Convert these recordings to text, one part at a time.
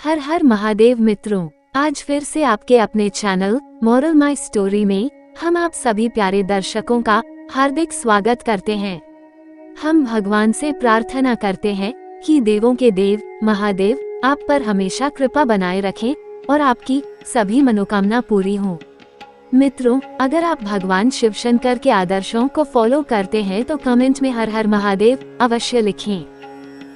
हर हर महादेव मित्रों, आज फिर से आपके अपने चैनल मोरल माई स्टोरी में हम आप सभी प्यारे दर्शकों का हार्दिक स्वागत करते हैं। हम भगवान से प्रार्थना करते हैं कि देवों के देव महादेव आप पर हमेशा कृपा बनाए रखें और आपकी सभी मनोकामना पूरी हो। मित्रों, अगर आप भगवान शिव शंकर के आदर्शों को फॉलो करते हैं तो कमेंट में हर हर महादेव अवश्य लिखें।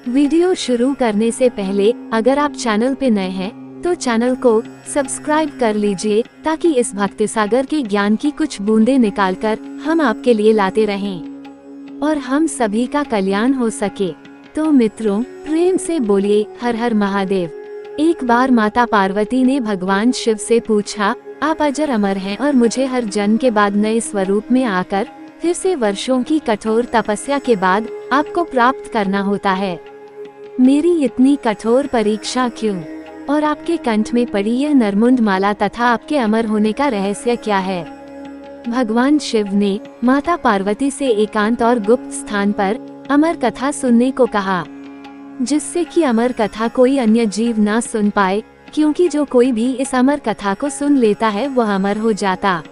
वीडियो शुरू करने से पहले अगर आप चैनल पे नए हैं तो चैनल को सब्सक्राइब कर लीजिए ताकि इस भक्ति सागर के ज्ञान की कुछ बूंदें निकालकर हम आपके लिए लाते रहें और हम सभी का कल्याण हो सके। तो मित्रों, प्रेम से बोलिए हर हर महादेव। एक बार माता पार्वती ने भगवान शिव से पूछा, आप अजर अमर हैं और मुझे हर जन्म के बाद नए स्वरूप में आकर फिर से वर्षों की कठोर तपस्या के बाद आपको प्राप्त करना होता है। मेरी इतनी कठोर परीक्षा क्यों? और आपके कंठ में पड़ी यह नरमुंड माला तथा आपके अमर होने का रहस्य क्या है? भगवान शिव ने माता पार्वती से एकांत और गुप्त स्थान पर अमर कथा सुनने को कहा, जिससे कि अमर कथा कोई अन्य जीव ना सुन पाए, क्योंकि जो कोई भी इस अमर कथा को सुन लेता है वह अमर हो जाता।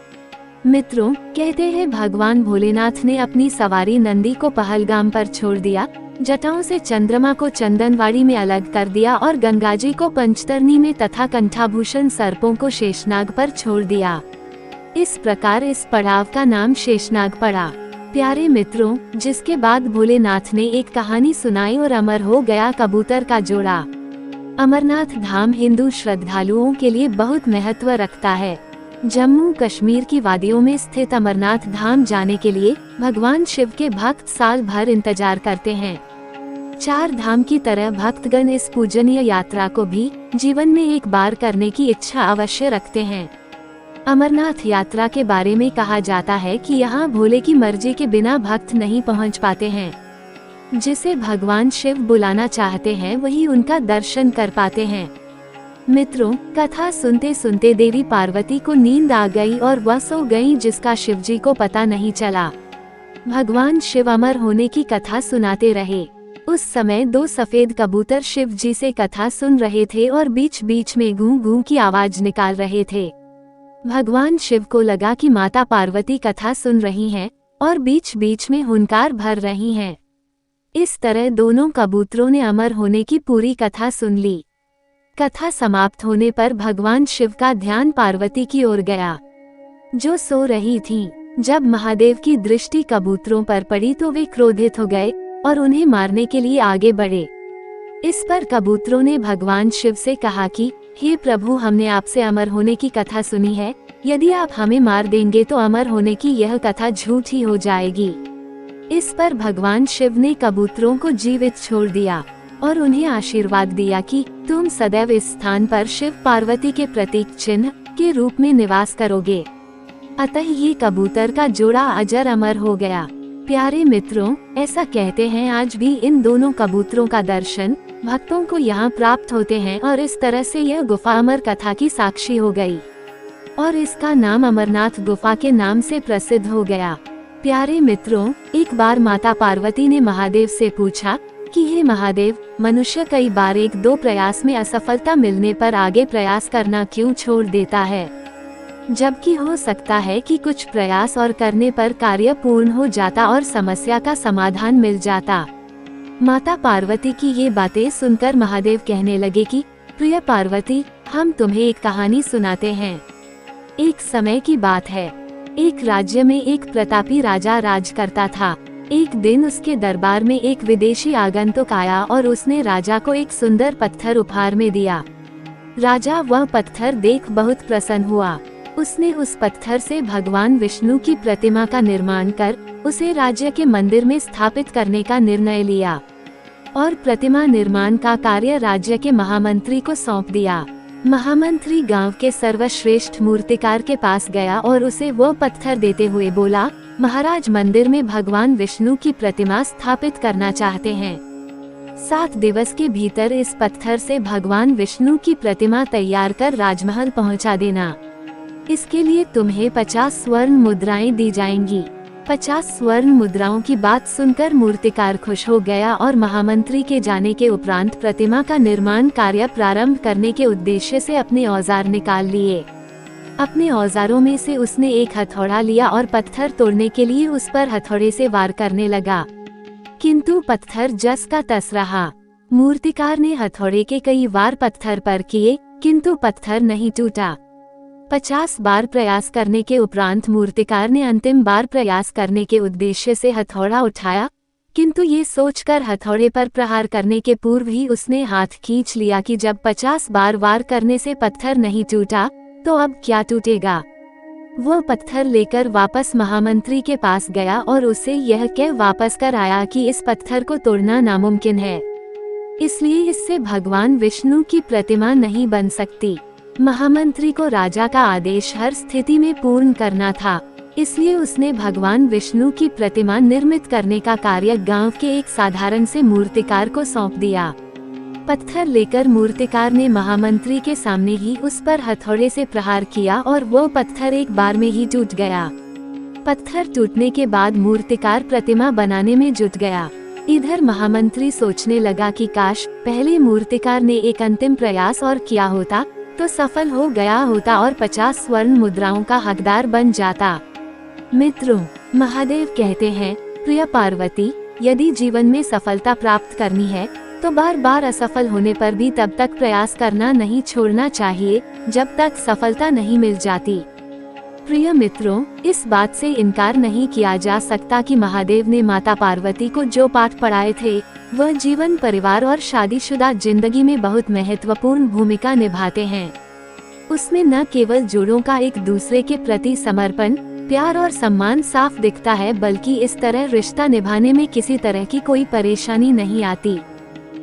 मित्रों, कहते हैं भगवान भोलेनाथ ने अपनी सवारी नंदी को पहलगाम पर छोड़ दिया, जटाओं से चंद्रमा को चंदनवाड़ी में अलग कर दिया और गंगाजी को पंचतरनी में तथा कंठाभूषण सर्पों को शेषनाग पर छोड़ दिया। इस प्रकार इस पड़ाव का नाम शेषनाग पड़ा। प्यारे मित्रों, जिसके बाद भोलेनाथ ने एक कहानी सुनाई और अमर हो गया कबूतर का जोड़ा। अमरनाथ धाम हिंदू श्रद्धालुओं के लिए बहुत महत्व रखता है। जम्मू कश्मीर की वादियों में स्थित अमरनाथ धाम जाने के लिए भगवान शिव के भक्त साल भर इंतजार करते हैं। चार धाम की तरह भक्तगण इस पूजनीय यात्रा को भी जीवन में एक बार करने की इच्छा अवश्य रखते हैं। अमरनाथ यात्रा के बारे में कहा जाता है कि यहाँ भोले की मर्जी के बिना भक्त नहीं पहुँच पाते हैं। जिसे भगवान शिव बुलाना चाहते हैं वही उनका दर्शन कर पाते हैं। मित्रों, कथा सुनते सुनते देवी पार्वती को नींद आ गई और वह सो गई, जिसका शिवजी को पता नहीं चला। भगवान शिव अमर होने की कथा सुनाते रहे। उस समय दो सफेद कबूतर शिव जी से कथा सुन रहे थे और बीच बीच में गूं गूं की आवाज निकाल रहे थे। भगवान शिव को लगा कि माता पार्वती कथा सुन रही हैं और बीच बीच में हुंकार भर रही हैं। इस तरह दोनों कबूतरों ने अमर होने की पूरी कथा सुन ली। कथा समाप्त होने पर भगवान शिव का ध्यान पार्वती की ओर गया, जो सो रही थीं। जब महादेव की दृष्टि कबूतरों पर पड़ी तो वे क्रोधित हो गए और उन्हें मारने के लिए आगे बढ़े। इस पर कबूतरों ने भगवान शिव से कहा कि हे प्रभु, हमने आपसे अमर होने की कथा सुनी है। यदि आप हमें मार देंगे तो अमर होने की यह कथा झूठी हो जाएगी। इस पर भगवान शिव ने कबूतरों को जीवित छोड़ दिया और उन्हें आशीर्वाद दिया कि तुम सदैव इस स्थान पर शिव पार्वती के प्रतीक चिन्ह के रूप में निवास करोगे। अतः ये कबूतर का जोड़ा अजर अमर हो गया। प्यारे मित्रों, ऐसा कहते हैं आज भी इन दोनों कबूतरों का दर्शन भक्तों को यहाँ प्राप्त होते हैं और इस तरह से यह गुफा अमर कथा की साक्षी हो गई और इसका नाम अमरनाथ गुफा के नाम से प्रसिद्ध हो गया। प्यारे मित्रों, एक बार माता पार्वती ने महादेव से पूछा कि हे महादेव, मनुष्य कई बार एक दो प्रयास में असफलता मिलने पर आगे प्रयास करना क्यों छोड़ देता है, जबकि हो सकता है कि कुछ प्रयास और करने पर कार्य पूर्ण हो जाता और समस्या का समाधान मिल जाता। माता पार्वती की ये बातें सुनकर महादेव कहने लगे कि प्रिय पार्वती, हम तुम्हें एक कहानी सुनाते हैं। एक समय की बात है, एक राज्य में एक प्रतापी राजा राज करता था। एक दिन उसके दरबार में एक विदेशी आगंतुक आया और उसने राजा को एक सुंदर पत्थर उपहार में दिया। राजा वह पत्थर देख बहुत प्रसन्न हुआ। उसने उस पत्थर से भगवान विष्णु की प्रतिमा का निर्माण कर उसे राज्य के मंदिर में स्थापित करने का निर्णय लिया और प्रतिमा निर्माण का कार्य राज्य के महामंत्री को सौंप दिया। महामंत्री गांव के सर्वश्रेष्ठ मूर्तिकार के पास गया और उसे वह पत्थर देते हुए बोला, महाराज, मंदिर में भगवान विष्णु की प्रतिमा स्थापित करना चाहते हैं। 7 दिवस के भीतर इस पत्थर से भगवान विष्णु की प्रतिमा तैयार कर राजमहल पहुंचा देना। इसके लिए तुम्हें 50 स्वर्ण मुद्राएं दी जाएंगी। 50 स्वर्ण मुद्राओं की बात सुनकर मूर्तिकार खुश हो गया और महामंत्री के जाने के उपरांत प्रतिमा का निर्माण कार्य प्रारंभ करने के उद्देश्य से अपने औजार निकाल लिए। अपने औजारों में से उसने एक हथौड़ा लिया और पत्थर तोड़ने के लिए उस पर हथौड़े से वार करने लगा, किंतु पत्थर जस का तस रहा। मूर्तिकार ने हथौड़े के कई वार पत्थर पर किए, किंतु पत्थर नहीं टूटा। 50 बार प्रयास करने के उपरांत मूर्तिकार ने अंतिम बार प्रयास करने के उद्देश्य से हथौड़ा उठाया, किंतु ये सोचकर हथौड़े पर प्रहार करने के पूर्व ही उसने हाथ खींच लिया कि जब 50 बार वार करने से पत्थर नहीं टूटा तो अब क्या टूटेगा। वो पत्थर लेकर वापस महामंत्री के पास गया और उसे यह कह वापस कर आया कि इस पत्थर को तोड़ना नामुमकिन है, इसलिए इससे भगवान विष्णु की प्रतिमा नहीं बन सकती। महामंत्री को राजा का आदेश हर स्थिति में पूर्ण करना था, इसलिए उसने भगवान विष्णु की प्रतिमा निर्मित करने का कार्य गांव के एक साधारण से मूर्तिकार को सौंप दिया। पत्थर लेकर मूर्तिकार ने महामंत्री के सामने ही उस पर हथौड़े से प्रहार किया और वो पत्थर एक बार में ही टूट गया। पत्थर टूटने के बाद मूर्तिकार प्रतिमा बनाने में जुट गया। इधर महामंत्री सोचने लगा कि काश पहले मूर्तिकार ने एक अंतिम प्रयास और किया होता तो सफल हो गया होता और 50 स्वर्ण मुद्राओं का हकदार बन जाता। मित्रों, महादेव कहते हैं, प्रिय पार्वती, यदि जीवन में सफलता प्राप्त करनी है तो बार बार असफल होने पर भी तब तक प्रयास करना नहीं छोड़ना चाहिए जब तक सफलता नहीं मिल जाती। प्रिय मित्रों, इस बात से इनकार नहीं किया जा सकता कि महादेव ने माता पार्वती को जो पाठ पढ़ाए थे वह जीवन, परिवार और शादीशुदा जिंदगी में बहुत महत्वपूर्ण भूमिका निभाते हैं। उसमें न केवल जोड़ों का एक दूसरे के प्रति समर्पण, प्यार और सम्मान साफ दिखता है, बल्कि इस तरह रिश्ता निभाने में किसी तरह की कोई परेशानी नहीं आती।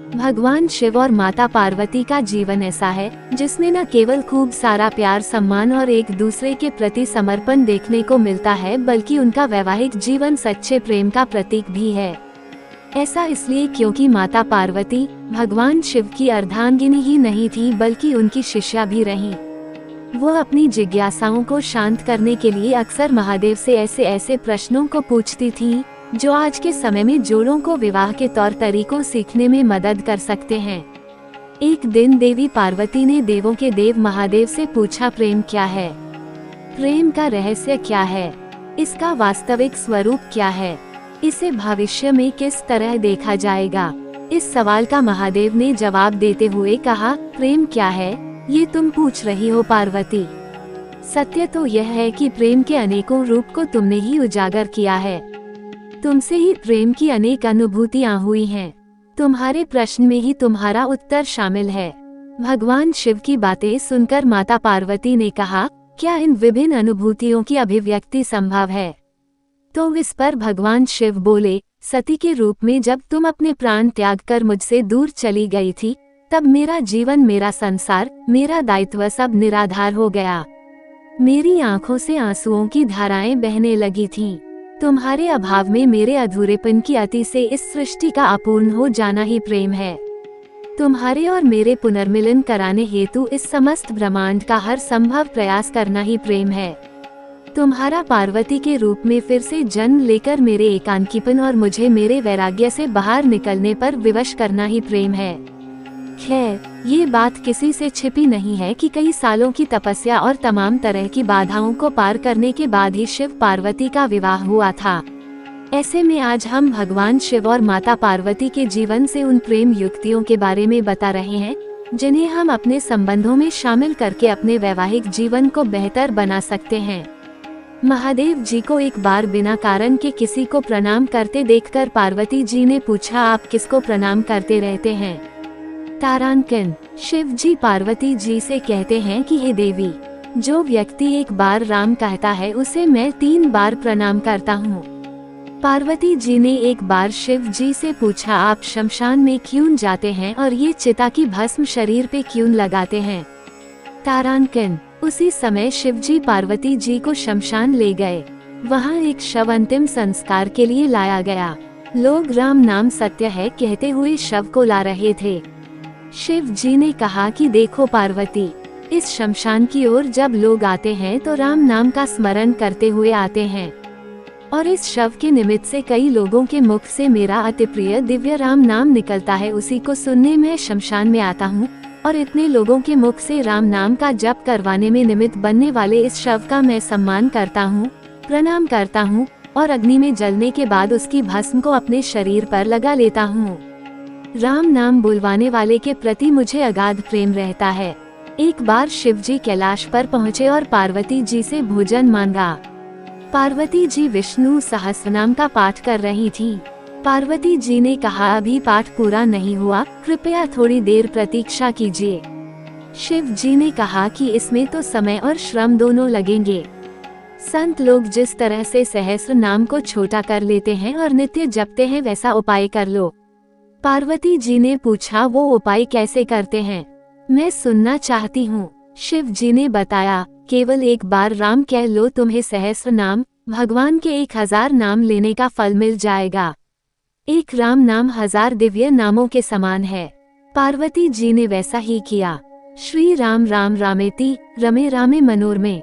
भगवान शिव और माता पार्वती का जीवन ऐसा है जिसमें न केवल खूब सारा प्यार, सम्मान और एक दूसरे के प्रति समर्पण देखने को मिलता है, बल्कि उनका वैवाहिक जीवन सच्चे प्रेम का प्रतीक भी है। ऐसा इसलिए क्योंकि माता पार्वती भगवान शिव की अर्धांगिनी ही नहीं थी, बल्कि उनकी शिष्या भी रहीं। वो अपनी जिज्ञासाओं को शांत करने के लिए अक्सर महादेव से ऐसे ऐसे प्रश्नों को पूछती थीं जो आज के समय में जोड़ों को विवाह के तौर तरीकों सीखने में मदद कर सकते हैं। एक दिन देवी पार्वती ने देवों के देव महादेव से पूछा, प्रेम क्या है? प्रेम का रहस्य क्या है? इसका वास्तविक स्वरूप क्या है? इसे भविष्य में किस तरह देखा जाएगा? इस सवाल का महादेव ने जवाब देते हुए कहा, प्रेम क्या है ये तुम पूछ रही हो पार्वती? सत्य तो यह है कि प्रेम के अनेकों रूप को तुमने ही उजागर किया है। तुमसे ही प्रेम की अनेक अनुभूतियां हुई हैं। तुम्हारे प्रश्न में ही तुम्हारा उत्तर शामिल है। भगवान शिव की बातें सुनकर माता पार्वती ने कहा, क्या इन विभिन्न अनुभूतियों की अभिव्यक्ति संभव है? तो इस पर भगवान शिव बोले, सती के रूप में जब तुम अपने प्राण त्याग कर मुझसे दूर चली गई थी, तब मेरा जीवन, मेरा संसार, मेरा दायित्व सब निराधार हो गया। मेरी आंखों से आंसुओं की धाराएं बहने लगी थीं। तुम्हारे अभाव में मेरे अधूरेपन की अति से इस सृष्टि का अपूर्ण हो जाना ही प्रेम है। तुम्हारे और मेरे पुनर्मिलन कराने हेतु इस समस्त ब्रह्मांड का हर संभव प्रयास करना ही प्रेम है। तुम्हारा पार्वती के रूप में फिर से जन्म लेकर मेरे एकांकीपन और मुझे मेरे वैराग्य से बाहर निकलने पर विवश करना ही प्रेम है। खैर, ये बात किसी से छिपी नहीं है कि कई सालों की तपस्या और तमाम तरह की बाधाओं को पार करने के बाद ही शिव पार्वती का विवाह हुआ था। ऐसे में आज हम भगवान शिव और माता पार्वती के जीवन से उन प्रेम युक्तियों के बारे में बता रहे हैं जिन्हें हम अपने संबंधों में शामिल करके अपने वैवाहिक जीवन को बेहतर बना सकते हैं। महादेव जी को एक बार बिना कारण के किसी को प्रणाम करते देखकर पार्वती जी ने पूछा, आप किसको प्रणाम करते रहते हैं? तारांकन, शिव जी पार्वती जी से कहते हैं कि हे देवी, जो व्यक्ति एक बार राम कहता है उसे मैं 3 बार प्रणाम करता हूँ। पार्वती जी ने एक बार शिव जी से पूछा, आप शमशान में क्यों जाते हैं और ये चिता की भस्म शरीर पे क्यों लगाते हैं? तारांकन, उसी समय शिव जी पार्वती जी को शमशान ले गए। वहाँ एक शव अंतिम संस्कार के लिए लाया गया। लोग राम नाम सत्य है कहते हुए शव को ला रहे थे। शिव जी ने कहा कि देखो पार्वती, इस शमशान की ओर जब लोग आते हैं तो राम नाम का स्मरण करते हुए आते हैं और इस शव के निमित्त से कई लोगों के मुख से मेरा अति प्रिय दिव्य राम नाम निकलता है। उसी को सुनने में शमशान में आता हूँ और इतने लोगों के मुख से राम नाम का जप करवाने में निमित्त बनने वाले इस शव का मैं सम्मान करता हूँ, प्रणाम करता हूँ और अग्नि में जलने के बाद उसकी भस्म को अपने शरीर पर लगा लेता हूँ। राम नाम बुलवाने वाले के प्रति मुझे अगाध प्रेम रहता है। एक बार शिव जी कैलाश पर पहुँचे और पार्वती जी से भोजन मांगा। पार्वती जी विष्णु सहस्रनाम का पाठ कर रही थी। पार्वती जी ने कहा, अभी पाठ पूरा नहीं हुआ, कृपया थोड़ी देर प्रतीक्षा कीजिए। शिव जी ने कहा कि इसमें तो समय और श्रम दोनों लगेंगे। संत लोग जिस तरह से सहस्र नाम को छोटा कर लेते हैं और नित्य जपते हैं, वैसा उपाय कर लो। पार्वती जी ने पूछा, वो उपाय कैसे करते हैं? मैं सुनना चाहती हूँ। शिव जी ने बताया, केवल एक बार राम कह लो, तुम्हें सहस्र नाम, भगवान के 1000 नाम लेने का फल मिल जाएगा। एक राम नाम 1000 दिव्य नामों के समान है। पार्वती जी ने वैसा ही किया। श्री राम राम रामेति रमे रामे मनोरमे,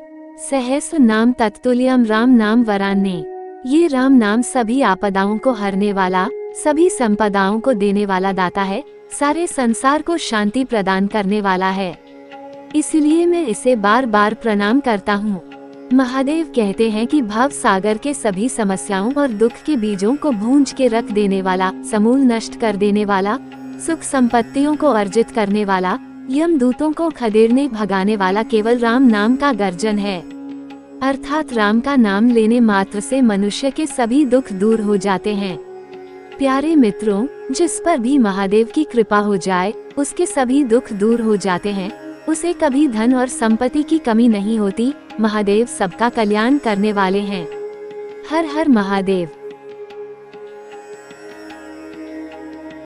सहस्र नाम तत्तुल्यम राम नाम वरान्ने। ये राम नाम सभी आपदाओं को हरने वाला, सभी संपदाओं को देने वाला दाता है, सारे संसार को शांति प्रदान करने वाला है। इसलिए मैं इसे बार बार प्रणाम करता हूँ। महादेव कहते हैं कि भव सागर के सभी समस्याओं और दुख के बीजों को भूंज के रख देने वाला, समूल नष्ट कर देने वाला, सुख संपत्तियों को अर्जित करने वाला, यमदूतों को खदेड़ने भगाने वाला केवल राम नाम का गर्जन है। अर्थात राम का नाम लेने मात्र से मनुष्य के सभी दुख दूर हो जाते हैं। प्यारे मित्रों, जिस पर भी महादेव की कृपा हो जाए, उसके सभी दुख दूर हो जाते हैं। उसे कभी धन और संपत्ति की कमी नहीं होती। महादेव सबका कल्याण करने वाले हैं। हर हर महादेव।